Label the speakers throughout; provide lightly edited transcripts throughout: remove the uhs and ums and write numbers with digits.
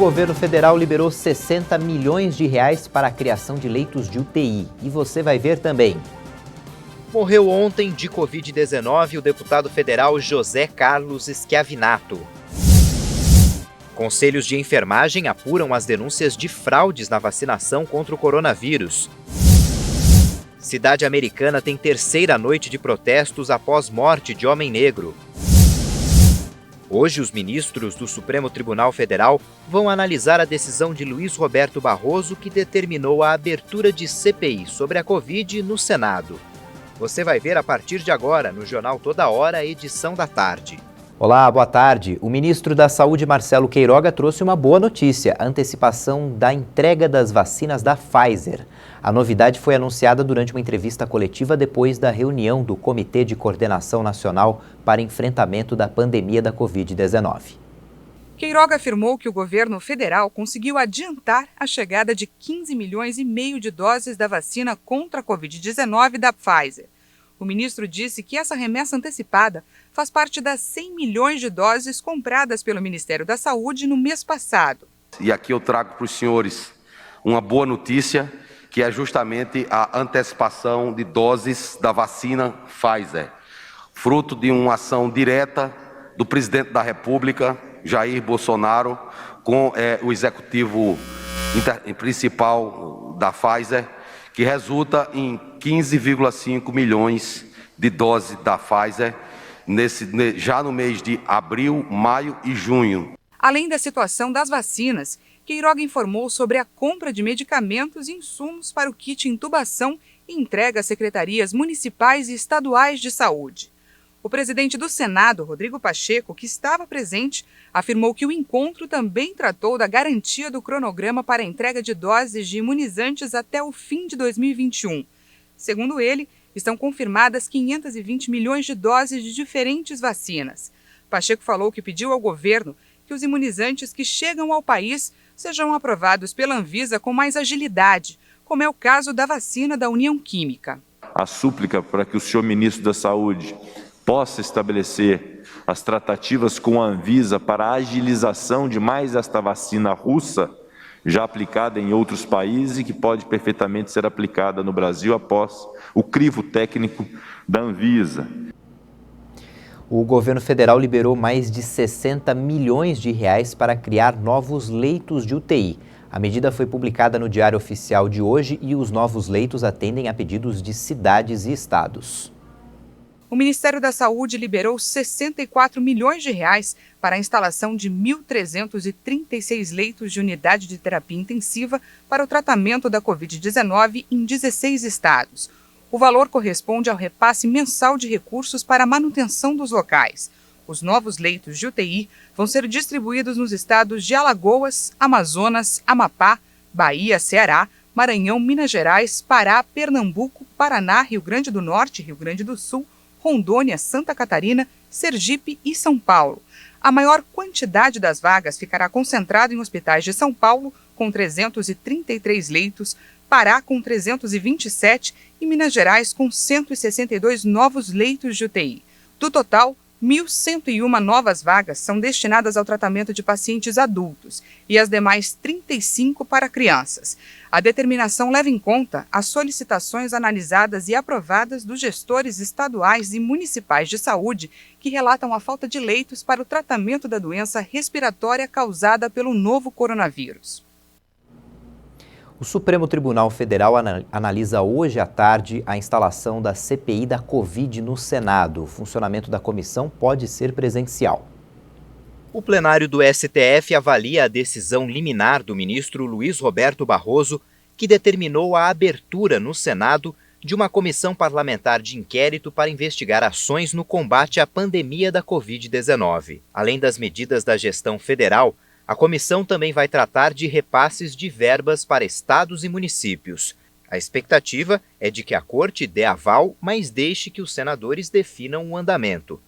Speaker 1: governo federal liberou 60 milhões de reais para a criação de leitos de UTI. E você vai ver também. Morreu ontem de Covid-19 o deputado federal José Carlos Schiavinato. Conselhos de enfermagem apuram as denúncias de fraudes na vacinação contra o coronavírus. Cidade americana tem terceira noite de protestos após morte de homem negro. Hoje, os ministros do Supremo Tribunal Federal vão analisar a decisão de Luiz Roberto Barroso, que determinou a abertura de CPI sobre a Covid no Senado. Você vai ver a partir de agora no Jornal Toda Hora, edição da tarde. Olá, boa tarde. O ministro da Saúde, Marcelo Queiroga, trouxe uma boa notícia: a antecipação da entrega das vacinas da Pfizer. A novidade foi anunciada durante uma entrevista coletiva depois da reunião do Comitê de Coordenação Nacional para Enfrentamento da Pandemia da Covid-19.
Speaker 2: Queiroga afirmou que o governo federal conseguiu adiantar a chegada de 15 milhões e meio de doses da vacina contra a Covid-19 da Pfizer. O ministro disse que essa remessa antecipada faz parte das 100 milhões de doses compradas pelo Ministério da Saúde no mês passado.
Speaker 3: E aqui eu trago para os senhores uma boa notícia, que é justamente a antecipação de doses da vacina Pfizer, fruto de uma ação direta do presidente da República, Jair Bolsonaro, com o executivo principal da Pfizer, que resulta em 15,5 milhões de doses da Pfizer já no mês de abril, maio e junho.
Speaker 2: Além da situação das vacinas, Queiroga informou sobre a compra de medicamentos e insumos para o kit intubação e entrega às secretarias municipais e estaduais de saúde. O presidente do Senado, Rodrigo Pacheco, que estava presente, afirmou que o encontro também tratou da garantia do cronograma para a entrega de doses de imunizantes até o fim de 2021. Segundo ele, estão confirmadas 520 milhões de doses de diferentes vacinas. Pacheco falou que pediu ao governo que os imunizantes que chegam ao país sejam aprovados pela Anvisa com mais agilidade, como é o caso da vacina da União Química.
Speaker 4: A súplica para que o senhor ministro da Saúde possa estabelecer as tratativas com a Anvisa para a agilização de mais esta vacina russa, já aplicada em outros países e que pode perfeitamente ser aplicada no Brasil após o crivo técnico da Anvisa.
Speaker 1: O governo federal liberou mais de 60 milhões de reais para criar novos leitos de UTI. A medida foi publicada no Diário Oficial de hoje e os novos leitos atendem a pedidos de cidades e estados.
Speaker 2: O Ministério da Saúde liberou 64 milhões de reais para a instalação de 1.336 leitos de unidade de terapia intensiva para o tratamento da Covid-19 em 16 estados. O valor corresponde ao repasse mensal de recursos para a manutenção dos locais. Os novos leitos de UTI vão ser distribuídos nos estados de Alagoas, Amazonas, Amapá, Bahia, Ceará, Maranhão, Minas Gerais, Pará, Pernambuco, Paraná, Rio Grande do Norte, Rio Grande do Sul, Rondônia, Santa Catarina, Sergipe e São Paulo. A maior quantidade das vagas ficará concentrada em hospitais de São Paulo, com 333 leitos, Pará com 327 e Minas Gerais com 162 novos leitos de UTI. Do total, 1.101 novas vagas são destinadas ao tratamento de pacientes adultos e as demais 35 para crianças. A determinação leva em conta as solicitações analisadas e aprovadas dos gestores estaduais e municipais de saúde que relatam a falta de leitos para o tratamento da doença respiratória causada pelo novo coronavírus.
Speaker 1: O Supremo Tribunal Federal analisa hoje à tarde a instalação da CPI da Covid no Senado. O funcionamento da comissão pode ser presencial.
Speaker 5: O plenário do STF avalia a decisão liminar do ministro Luiz Roberto Barroso, que determinou a abertura no Senado de uma comissão parlamentar de inquérito para investigar ações no combate à pandemia da Covid-19. Além das medidas da gestão federal, a comissão também vai tratar de repasses de verbas para estados e municípios. A expectativa é de que a Corte dê aval, mas deixe que os senadores definam o andamento.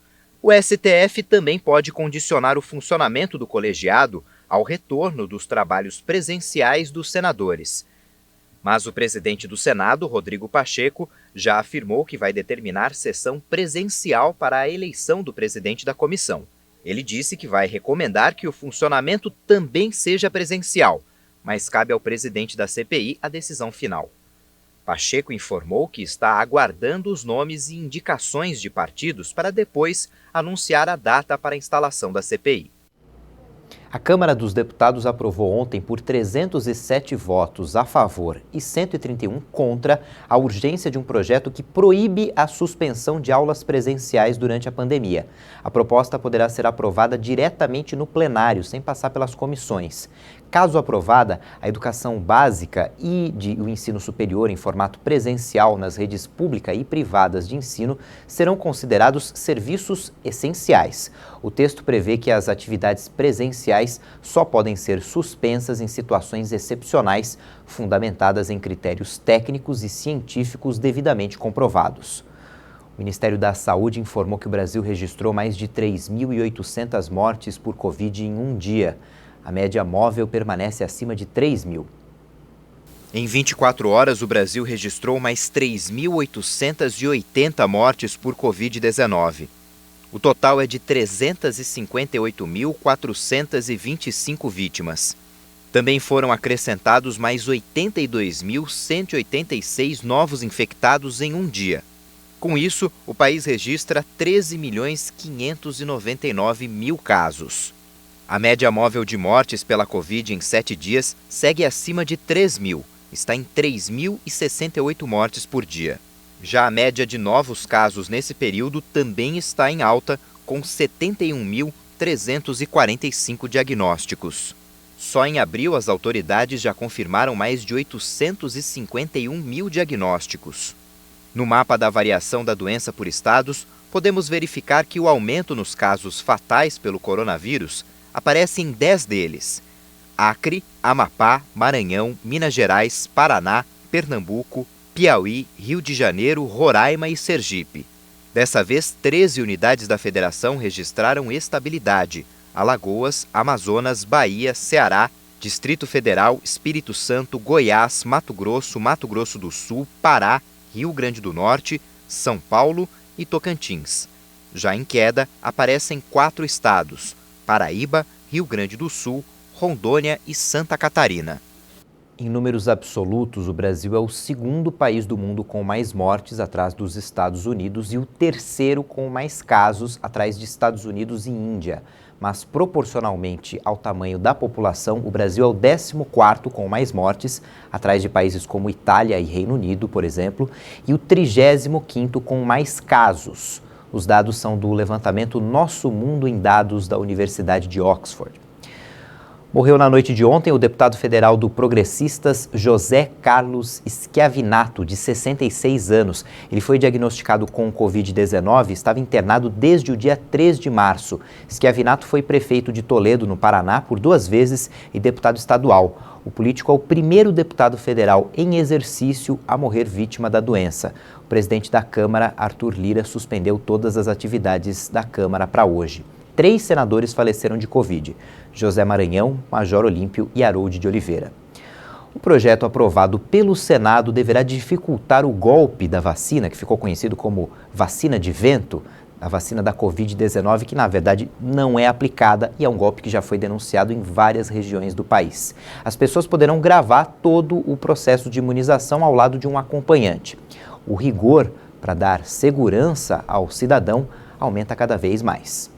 Speaker 5: O STF também pode condicionar o funcionamento do colegiado ao retorno dos trabalhos presenciais dos senadores. Mas o presidente do Senado, Rodrigo Pacheco, já afirmou que vai determinar sessão presencial para a eleição do presidente da comissão. Ele disse que vai recomendar que o funcionamento também seja presencial, mas cabe ao presidente da CPI a decisão final. Pacheco informou que está aguardando os nomes e indicações de partidos para depois anunciar a data para a instalação da CPI.
Speaker 1: A Câmara dos Deputados aprovou ontem por 307 votos a favor e 131 contra a urgência de um projeto que proíbe a suspensão de aulas presenciais durante a pandemia. A proposta poderá ser aprovada diretamente no plenário, sem passar pelas comissões. Caso aprovada, a educação básica e o ensino superior em formato presencial nas redes pública e privadas de ensino serão considerados serviços essenciais. O texto prevê que as atividades presenciais só podem ser suspensas em situações excepcionais, fundamentadas em critérios técnicos e científicos devidamente comprovados. O Ministério da Saúde informou que o Brasil registrou mais de 3.800 mortes por Covid em um dia. A média móvel permanece acima de 3.000.
Speaker 5: Em 24 horas, o Brasil registrou mais 3.880 mortes por Covid-19. O total é de 358.425 vítimas. Também foram acrescentados mais 82.186 novos infectados em um dia. Com isso, o país registra 13.599.000 casos. A média móvel de mortes pela Covid em 7 dias segue acima de 3.000, está em 3.068 mortes por dia. Já a média de novos casos nesse período também está em alta, com 71.345 diagnósticos. Só em abril, as autoridades já confirmaram mais de 851.000 diagnósticos. No mapa da variação da doença por estados, podemos verificar que o aumento nos casos fatais pelo coronavírus aparece em 10 deles: Acre, Amapá, Maranhão, Minas Gerais, Paraná, Pernambuco, Piauí, Rio de Janeiro, Roraima e Sergipe. Dessa vez, 13 unidades da federação registraram estabilidade: Alagoas, Amazonas, Bahia, Ceará, Distrito Federal, Espírito Santo, Goiás, Mato Grosso do Sul, Pará, Rio Grande do Norte, São Paulo e Tocantins. Já em queda, aparecem 4 estados: Paraíba, Rio Grande do Sul, Rondônia e Santa Catarina.
Speaker 1: Em números absolutos, o Brasil é o segundo país do mundo com mais mortes, atrás dos Estados Unidos, e o terceiro com mais casos, atrás de Estados Unidos e Índia. Mas, proporcionalmente ao tamanho da população, o Brasil é o 14º com mais mortes, atrás de países como Itália e Reino Unido, por exemplo, e o 35º com mais casos. Os dados são do levantamento Nosso Mundo em Dados da Universidade de Oxford. Morreu na noite de ontem o deputado federal do Progressistas, José Carlos Schiavinato, de 66 anos. Ele foi diagnosticado com Covid-19 e estava internado desde o dia 3 de março. Schiavinato foi prefeito de Toledo, no Paraná, por 2 vezes e deputado estadual. O político é o primeiro deputado federal em exercício a morrer vítima da doença. O presidente da Câmara, Arthur Lira, suspendeu todas as atividades da Câmara para hoje. 3 senadores faleceram de Covid: José Maranhão, Major Olímpio e Harold de Oliveira. O projeto aprovado pelo Senado deverá dificultar o golpe da vacina, que ficou conhecido como vacina de vento, a vacina da Covid-19, que na verdade não é aplicada e é um golpe que já foi denunciado em várias regiões do país. As pessoas poderão gravar todo o processo de imunização ao lado de um acompanhante. O rigor para dar segurança ao cidadão aumenta cada vez mais.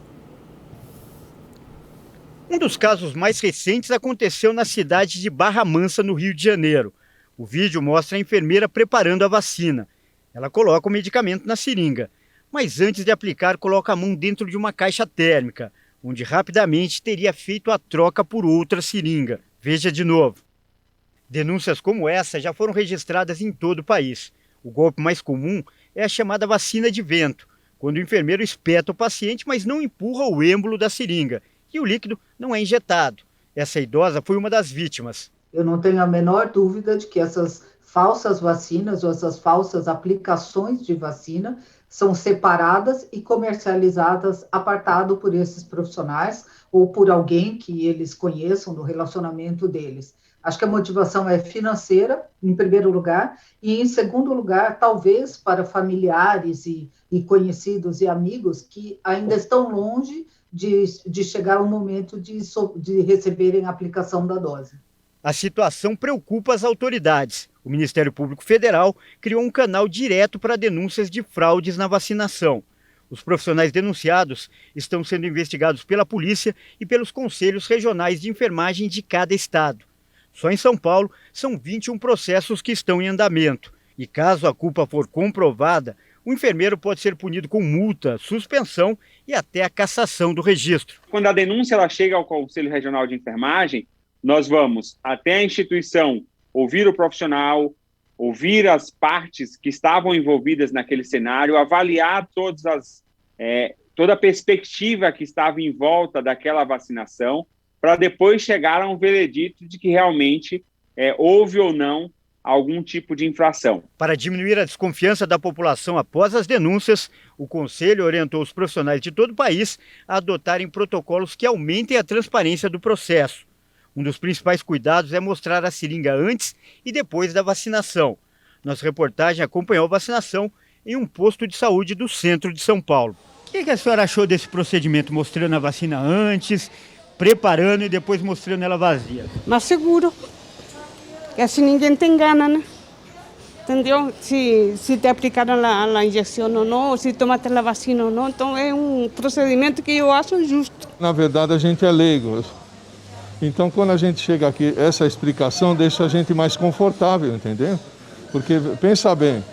Speaker 6: Um dos casos mais recentes aconteceu na cidade de Barra Mansa, no Rio de Janeiro. O vídeo mostra a enfermeira preparando a vacina. Ela coloca o medicamento na seringa, mas antes de aplicar, coloca a mão dentro de uma caixa térmica, onde rapidamente teria feito a troca por outra seringa. Veja de novo. Denúncias como essa já foram registradas em todo o país. O golpe mais comum é a chamada vacina de vento, quando o enfermeiro espeta o paciente, mas não empurra o êmbolo da seringa, e o líquido não é injetado. Essa idosa foi uma das vítimas.
Speaker 7: Eu não tenho a menor dúvida de que essas falsas vacinas ou essas falsas aplicações de vacina são separadas e comercializadas apartado por esses profissionais ou por alguém que eles conheçam do relacionamento deles. Acho que a motivação é financeira, em primeiro lugar, e em segundo lugar, talvez para familiares e conhecidos e amigos que ainda estão longe de chegar ao momento de receberem a aplicação da dose.
Speaker 6: A situação preocupa as autoridades. O Ministério Público Federal criou um canal direto para denúncias de fraudes na vacinação. Os profissionais denunciados estão sendo investigados pela polícia e pelos conselhos regionais de enfermagem de cada estado. Só em São Paulo, são 21 processos que estão em andamento. E caso a culpa for comprovada, o enfermeiro pode ser punido com multa, suspensão e até a cassação do registro.
Speaker 8: Quando a denúncia ela chega ao Conselho Regional de Enfermagem, nós vamos até a instituição ouvir o profissional, ouvir as partes que estavam envolvidas naquele cenário, avaliar toda a perspectiva que estava em volta daquela vacinação, para depois chegar a um veredito de que realmente houve ou não algum tipo de infração.
Speaker 6: Para diminuir a desconfiança da população após as denúncias, o Conselho orientou os profissionais de todo o país a adotarem protocolos que aumentem a transparência do processo. Um dos principais cuidados é mostrar a seringa antes e depois da vacinação. Nossa reportagem acompanhou a vacinação em um posto de saúde do centro de São Paulo. O que a senhora achou desse procedimento, mostrando a vacina antes, preparando e depois mostrando ela vazia?
Speaker 9: Mais seguro, que assim ninguém tem engana, né? Entendeu? Se te aplicaram a injeção ou não, se tomaste a vacina ou não, então é um procedimento que eu acho justo.
Speaker 10: Na verdade, a gente é leigo. Então, quando a gente chega aqui, essa explicação deixa a gente mais confortável, entendeu? Porque, pensa bem,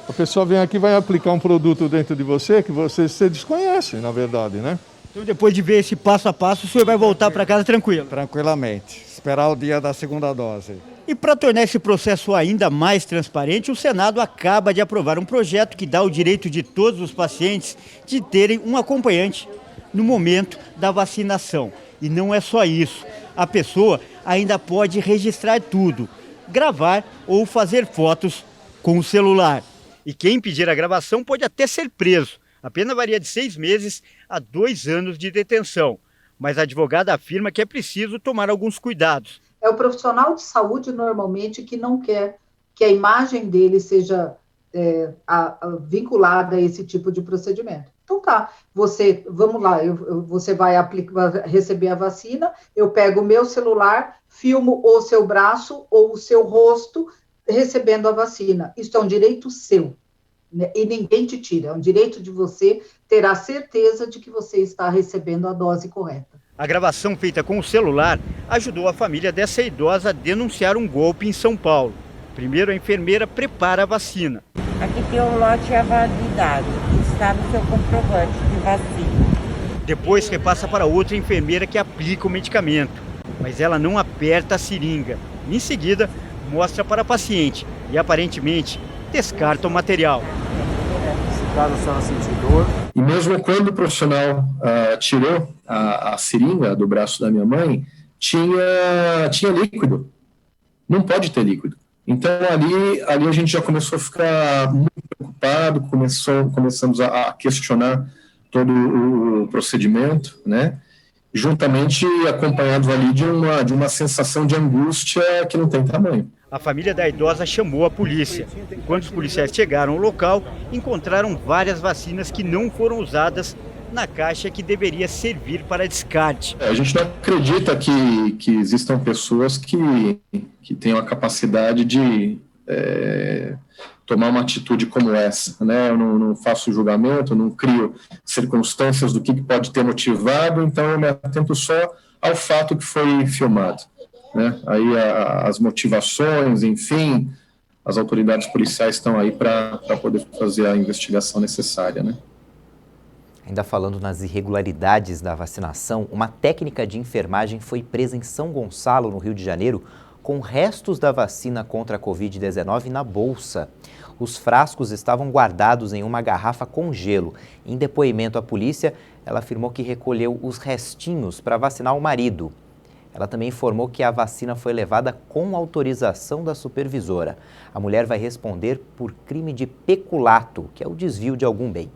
Speaker 10: a pessoa vem aqui e vai aplicar um produto dentro de você que você desconhece, na verdade, né?
Speaker 6: Então, depois de ver esse passo a passo, o senhor vai voltar para casa tranquilo?
Speaker 11: Tranquilamente, esperar o dia da segunda dose.
Speaker 6: E para tornar esse processo ainda mais transparente, o Senado acaba de aprovar um projeto que dá o direito de todos os pacientes de terem um acompanhante no momento da vacinação. E não é só isso. A pessoa ainda pode registrar tudo, gravar ou fazer fotos com o celular. E quem pedir a gravação pode até ser preso. A pena varia de 6 meses a 2 anos de detenção. Mas a advogada afirma que é preciso tomar alguns cuidados.
Speaker 7: É o profissional de saúde, normalmente, que não quer que a imagem dele seja vinculada a esse tipo de procedimento. Então tá, vamos lá, você vai receber a vacina, eu pego o meu celular, filmo o seu braço ou o seu rosto recebendo a vacina. Isso é um direito seu, né? E ninguém te tira, é um direito de você ter a certeza de que você está recebendo a dose correta.
Speaker 6: A gravação feita com o celular ajudou a família dessa idosa a denunciar um golpe em São Paulo. Primeiro, a enfermeira prepara a vacina.
Speaker 12: Aqui tem um lote e a validade, está no seu comprovante de vacina.
Speaker 6: Depois repassa para outra enfermeira que aplica o medicamento, mas ela não aperta a seringa. Em seguida, mostra para a paciente e aparentemente descarta o material.
Speaker 13: Se caso a senhora sentir dor.
Speaker 14: E mesmo quando o profissional tirou a seringa do braço da minha mãe, tinha líquido. Não pode ter líquido. Então, ali a gente já começou a ficar muito preocupado, começamos a questionar todo o procedimento, né? Juntamente acompanhado ali de uma sensação de angústia que não tem tamanho.
Speaker 6: A família da idosa chamou a polícia. Quando os policiais chegaram ao local, encontraram várias vacinas que não foram usadas na caixa que deveria servir para descarte.
Speaker 14: A gente não acredita que existam pessoas que tenham a capacidade de tomar uma atitude como essa, né? Eu não faço julgamento, não crio circunstâncias do que pode ter motivado, então eu me atento só ao fato que foi filmado, né? Aí as motivações, enfim, as autoridades policiais estão aí para poder fazer a investigação necessária, né?
Speaker 5: Ainda falando nas irregularidades da vacinação, uma técnica de enfermagem foi presa em São Gonçalo, no Rio de Janeiro, com restos da vacina contra a Covid-19 na bolsa. Os frascos estavam guardados em uma garrafa com gelo. Em depoimento à polícia, ela afirmou que recolheu os restinhos para vacinar o marido. Ela também informou que a vacina foi levada com autorização da supervisora. A mulher vai responder por crime de peculato, que é o desvio de algum bem.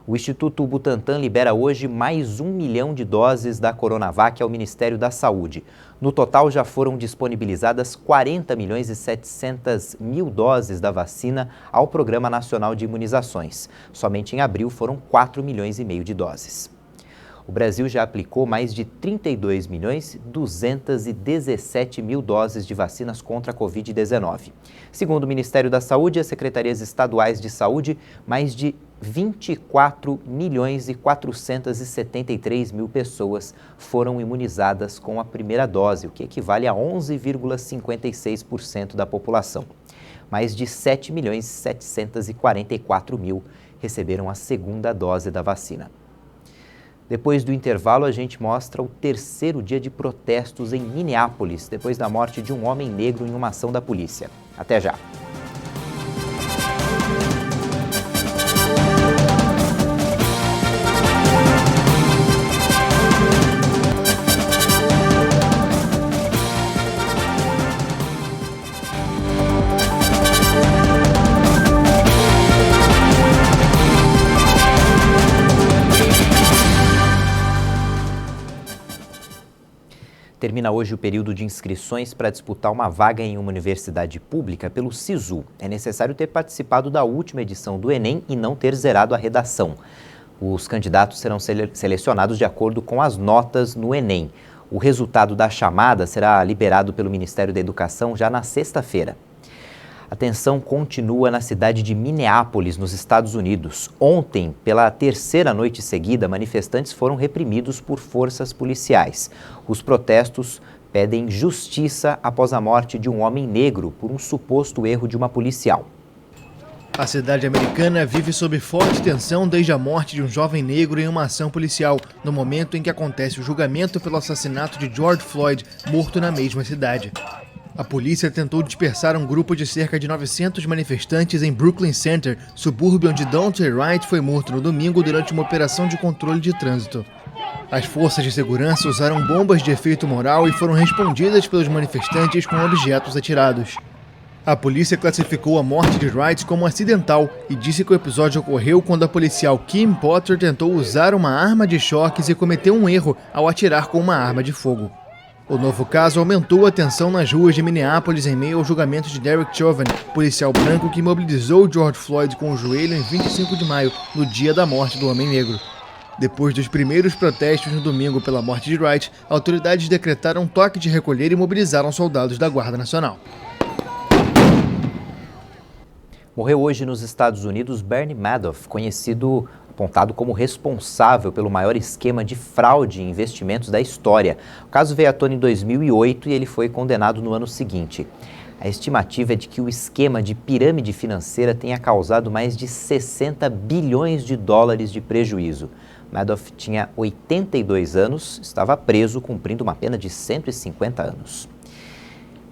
Speaker 5: O Instituto Butantan libera hoje mais 1 milhão de doses da Coronavac ao Ministério da Saúde. No total, já foram disponibilizadas 40 milhões e 700 mil doses da vacina ao Programa Nacional de Imunizações. Somente em abril foram 4 milhões e meio de doses. O Brasil já aplicou mais de 32.217.000 doses de vacinas contra a Covid-19. Segundo o Ministério da Saúde e as secretarias estaduais de saúde, mais de 24.473.000 pessoas foram imunizadas com a primeira dose, o que equivale a 11,56% da população. Mais de 7.744.000 receberam a segunda dose da vacina. Depois do intervalo, a gente mostra o terceiro dia de protestos em Minneapolis, depois da morte de um homem negro em uma ação da polícia. Até já! Termina hoje o período de inscrições para disputar uma vaga em uma universidade pública pelo SISU. É necessário ter participado da última edição do Enem e não ter zerado a redação. Os candidatos serão selecionados de acordo com as notas no Enem. O resultado da chamada será liberado pelo Ministério da Educação já na sexta-feira. A tensão continua na cidade de Minneapolis, nos Estados Unidos. Ontem, pela terceira noite seguida, manifestantes foram reprimidos por forças policiais. Os protestos pedem justiça após a morte de um homem negro por um suposto erro de uma policial.
Speaker 15: A cidade americana vive sob forte tensão desde a morte de um jovem negro em uma ação policial, no momento em que acontece o julgamento pelo assassinato de George Floyd, morto na mesma cidade. A polícia tentou dispersar um grupo de cerca de 900 manifestantes em Brooklyn Center, subúrbio onde Daunte Wright foi morto no domingo durante uma operação de controle de trânsito. As forças de segurança usaram bombas de efeito moral e foram respondidas pelos manifestantes com objetos atirados. A polícia classificou a morte de Wright como acidental e disse que o episódio ocorreu quando a policial Kim Potter tentou usar uma arma de choques e cometeu um erro ao atirar com uma arma de fogo. O novo caso aumentou a tensão nas ruas de Minneapolis em meio ao julgamento de Derek Chauvin, policial branco que imobilizou George Floyd com o joelho em 25 de maio, no dia da morte do homem negro. Depois dos primeiros protestos no domingo pela morte de Wright, autoridades decretaram um toque de recolher e mobilizaram soldados da Guarda Nacional.
Speaker 5: Morreu hoje nos Estados Unidos Bernie Madoff, apontado como responsável pelo maior esquema de fraude em investimentos da história. O caso veio à tona em 2008 e ele foi condenado no ano seguinte. A estimativa é de que o esquema de pirâmide financeira tenha causado mais de 60 bilhões de dólares de prejuízo. Madoff tinha 82 anos, estava preso cumprindo uma pena de 150 anos.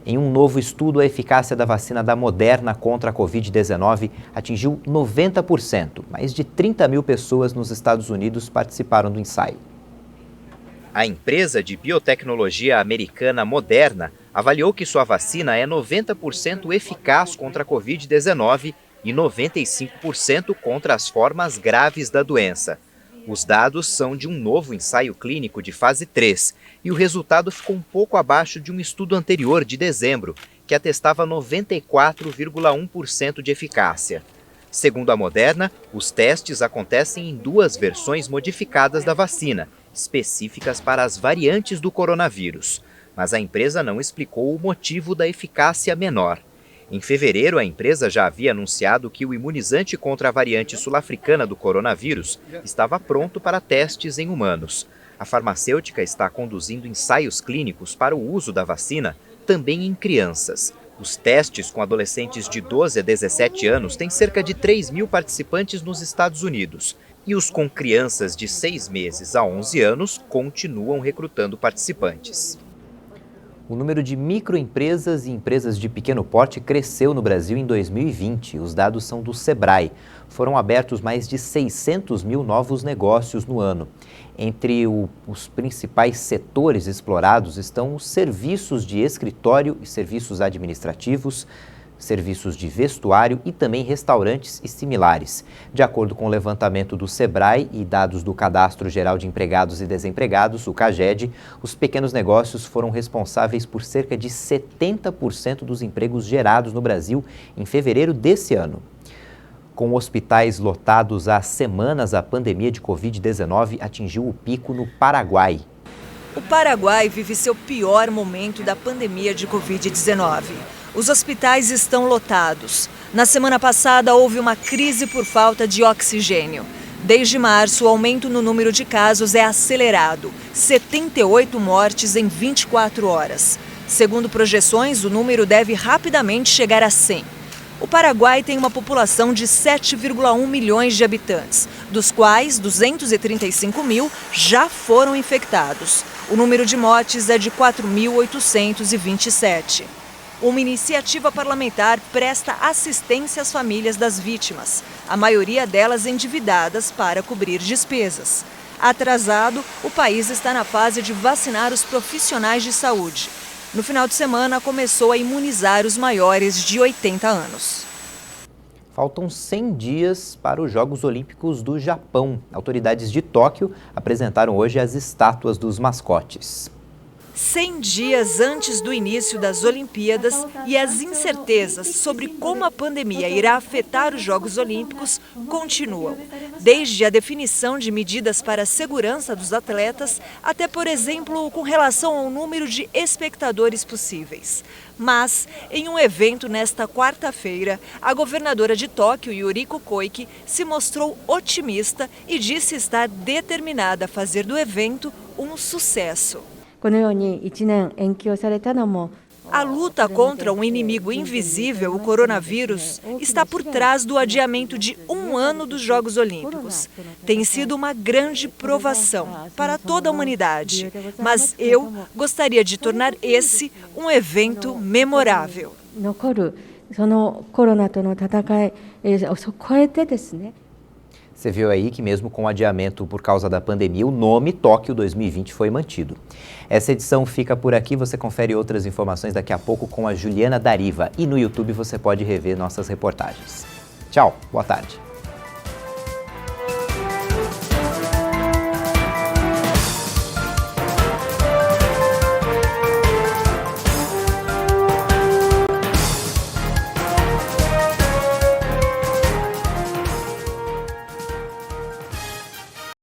Speaker 5: Em um novo estudo, a eficácia da vacina da Moderna contra a Covid-19 atingiu 90%. Mais de 30 mil pessoas nos Estados Unidos participaram do ensaio.
Speaker 1: A empresa de biotecnologia americana Moderna avaliou que sua vacina é 90% eficaz contra a Covid-19 e 95% contra as formas graves da doença. Os dados são de um novo ensaio clínico de fase 3 e o resultado ficou um pouco abaixo de um estudo anterior de dezembro, que atestava 94,1% de eficácia. Segundo a Moderna, os testes acontecem em duas versões modificadas da vacina, específicas para as variantes do coronavírus, mas a empresa não explicou o motivo da eficácia menor. Em fevereiro, a empresa já havia anunciado que o imunizante contra a variante sul-africana do coronavírus estava pronto para testes em humanos. A farmacêutica está conduzindo ensaios clínicos para o uso da vacina também em crianças. Os testes com adolescentes de 12 a 17 anos têm cerca de 3 mil participantes nos Estados Unidos. E os com crianças de 6 meses a 11 anos continuam recrutando participantes.
Speaker 5: O número de microempresas e empresas de pequeno porte cresceu no Brasil em 2020. Os dados são do Sebrae. Foram abertos mais de 600 mil novos negócios no ano. Entre os principais setores explorados estão os serviços de escritório e serviços administrativos, serviços de vestuário e também restaurantes e similares. De acordo com o levantamento do Sebrae e dados do Cadastro Geral de Empregados e Desempregados, o CAGED, os pequenos negócios foram responsáveis por cerca de 70% dos empregos gerados no Brasil em fevereiro desse ano. Com hospitais lotados há semanas, a pandemia de Covid-19 atingiu o pico no Paraguai.
Speaker 16: O Paraguai vive seu pior momento da pandemia de Covid-19. Os hospitais estão lotados. Na semana passada, houve uma crise por falta de oxigênio. Desde março, o aumento no número de casos é acelerado. 78 mortes em 24 horas. Segundo projeções, o número deve rapidamente chegar a 100. O Paraguai tem uma população de 7,1 milhões de habitantes, dos quais 235 mil já foram infectados. O número de mortes é de 4.827. Uma iniciativa parlamentar presta assistência às famílias das vítimas, a maioria delas endividadas para cobrir despesas. Atrasado, o país está na fase de vacinar os profissionais de saúde. No final de semana, começou a imunizar os maiores de 80 anos.
Speaker 5: Faltam 100 dias para os Jogos Olímpicos do Japão. Autoridades de Tóquio apresentaram hoje as estátuas dos mascotes.
Speaker 16: 100 dias antes do início das Olimpíadas e as incertezas sobre como a pandemia irá afetar os Jogos Olímpicos continuam. Desde a definição de medidas para a segurança dos atletas, até, por exemplo, com relação ao número de espectadores possíveis. Mas, em um evento nesta quarta-feira, a governadora de Tóquio, Yuriko Koike, se mostrou otimista e disse estar determinada a fazer do evento um sucesso. A luta contra um inimigo invisível, o coronavírus, está por trás do adiamento de 1 ano dos Jogos Olímpicos. Tem sido uma grande provação para toda a humanidade, mas eu gostaria de tornar esse um evento memorável.
Speaker 5: Você viu aí que mesmo com o adiamento por causa da pandemia, o nome Tóquio 2020 foi mantido. Essa edição fica por aqui, você confere outras informações daqui a pouco com a Juliana Dariva e no YouTube você pode rever nossas reportagens. Tchau, boa tarde.